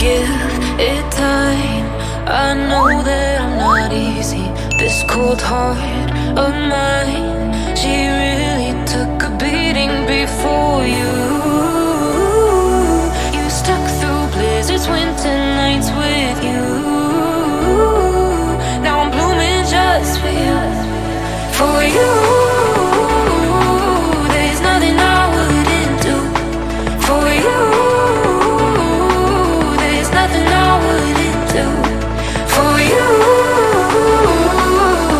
give it time. I know that I'm not easy. This cold heart of mine, she really took a beating before you. You stuck through blizzards, winter nights with you. Now I'm blooming just for you, for you. There's nothing I wouldn't do for you. There's nothing I wouldn't do for you.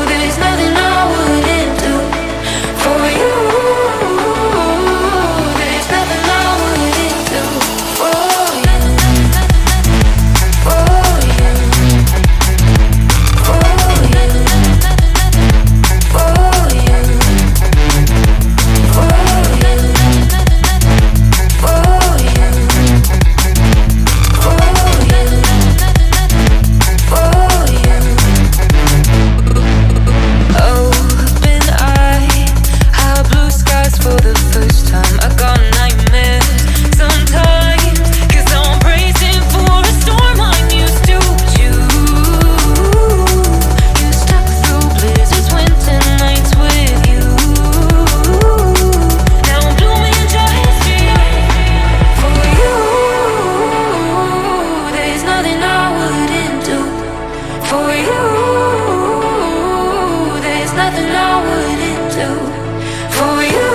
There's nothing I wouldn't do for you. There's nothing I wouldn't do for you. For you. For you. For you. For you. For you. Open eye, high blue skies for the first time. I got nightmares sometimes, 'cause I'm bracing for a storm I'm used to. You stuck through blizzards, winter nights with you. Now I'm blooming just for you. There's nothing I wouldn't do for you. There's nothing I wouldn't do for you.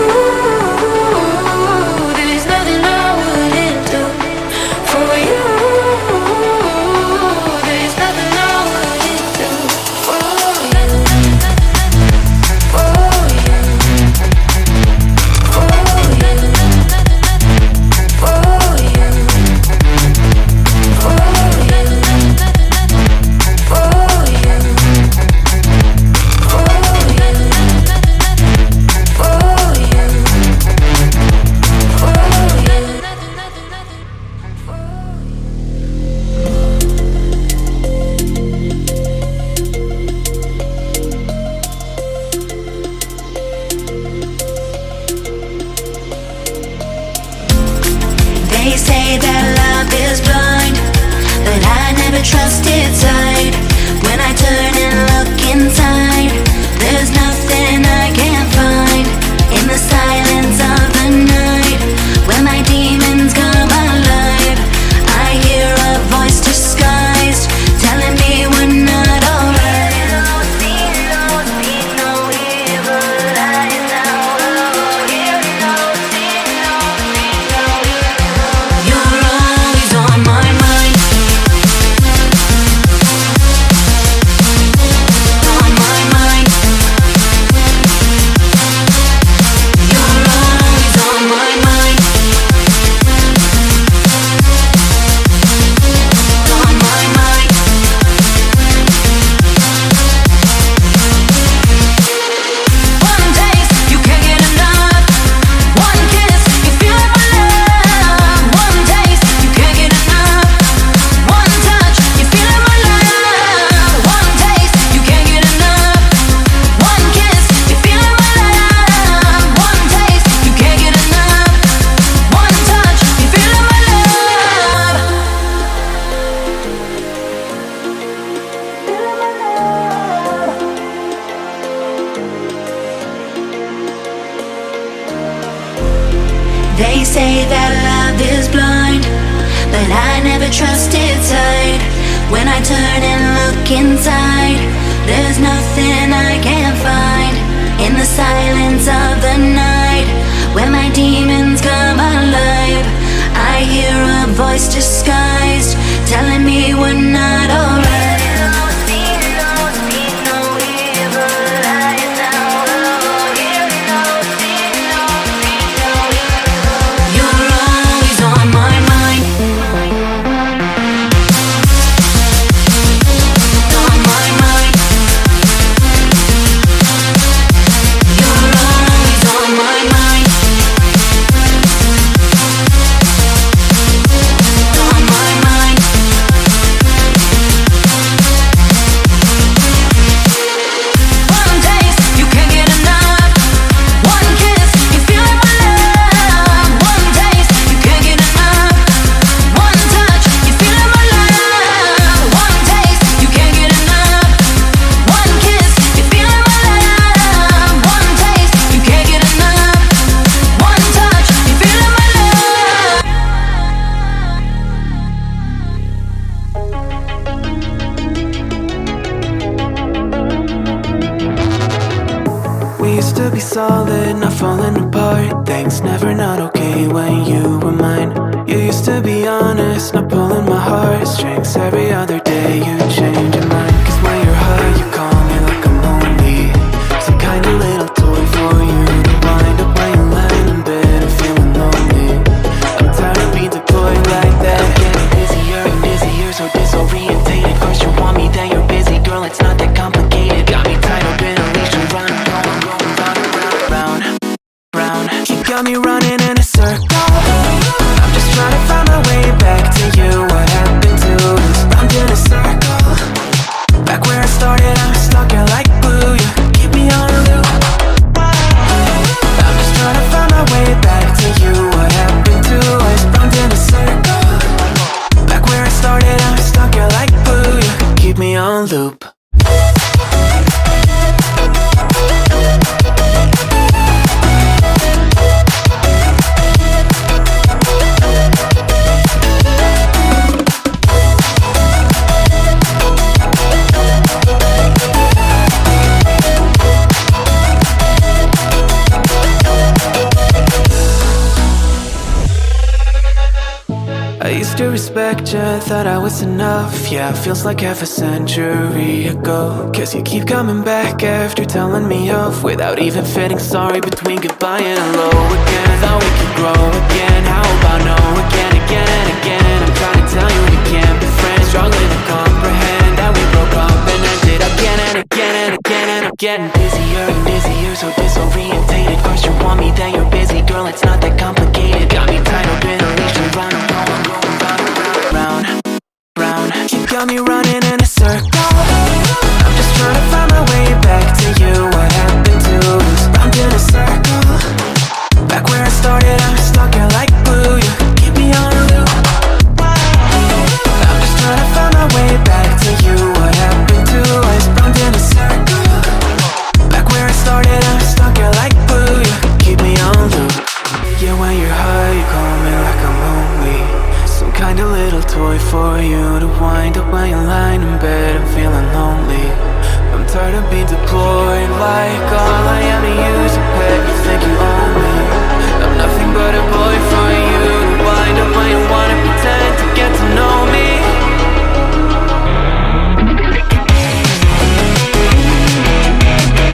There's nothing I wouldn't do for you. There's nothing I wouldn't do for you. For you. For you. For you. For you. For you. They say that love is blind, but I never trusted sight. When I turn and look inside, there's nothing I can't find. In the silence of the night, when my demons come alive, I hear a voice disguised, telling me we're not alright. You're always on my mind. On my mind. You're always on my mind. On my mind. One taste, you can't get enough. One kiss, you feel it my love. One taste, you can't get enough. One touch, you feel it my love. One taste, you can't get enough. One kiss, you feel it my love. One taste, you can't get enough. One touch, you feel it my love. They say that love is blind, but I never trusted sight. When I turn and look inside, there's nothing I can't find. In the silence of the night, when my demons come alive, I hear a voice disguised, telling me we're not alright. You're always on my mind. On my mind. You're always on my mind. On my mind. solid, not falling apart. Things never not okay when you were mine. You used to be honest, not pulling my heartstrings. Every other day you change your mind. Cause when you're high you call me like I'm lonely. Some kind of little toy for you to wind up when you land in bed and feeling lonely. I'm tired of being deployed like that. I'm getting busier and busier, so disorientated. First you want me, then you're busy. Girl, it's not that complicated. Got me tied up in a leash and running, round, round. You got me running in a circle. I'm just trying to find my way back to you. What happened to us? Round in a circle. Back where I started, I'm stuck here like glue. You keep me on a loop. I'm just trying to find my way back to you. What happened to us? Round in a circle. Back where I started, I'm stuck here like glue. You keep me on loop. I used to respect you, thought I was enough. Yeah, it feels like half a century ago. Guess you keep coming back after telling me off, without even fitting sorry between goodbye and hello again. Thought we could grow again, how about no again, again and again. I'm trying to tell you we can't be friends, struggling to comprehend that we broke up and ended again and again and again. And I'm getting busier and busier, so disorientated. First you want me, then you're busy. Girl, it's not that complicated. Got me tied up in a leash and round. You got me running in a circle. I'm just trying to find my way back to you. What happened to us? Round in a circle. Back where I started, I'm stuck here like glue. You keep me on a loop. I'm just trying to find my way back to you. What happened to us? Round in a circle. Back where I started, I'm stuck here like glue. You keep me on loop. Yeah, when you're high, you call me like I'm lonely. Some kind of little toy for you to wind up when you're lying in bed and feeling lonely. I'm tired of being deployed like all I am to you is a pet. You think you own me? I'm nothing but a boy for you to wind up when you wanna pretend to get to know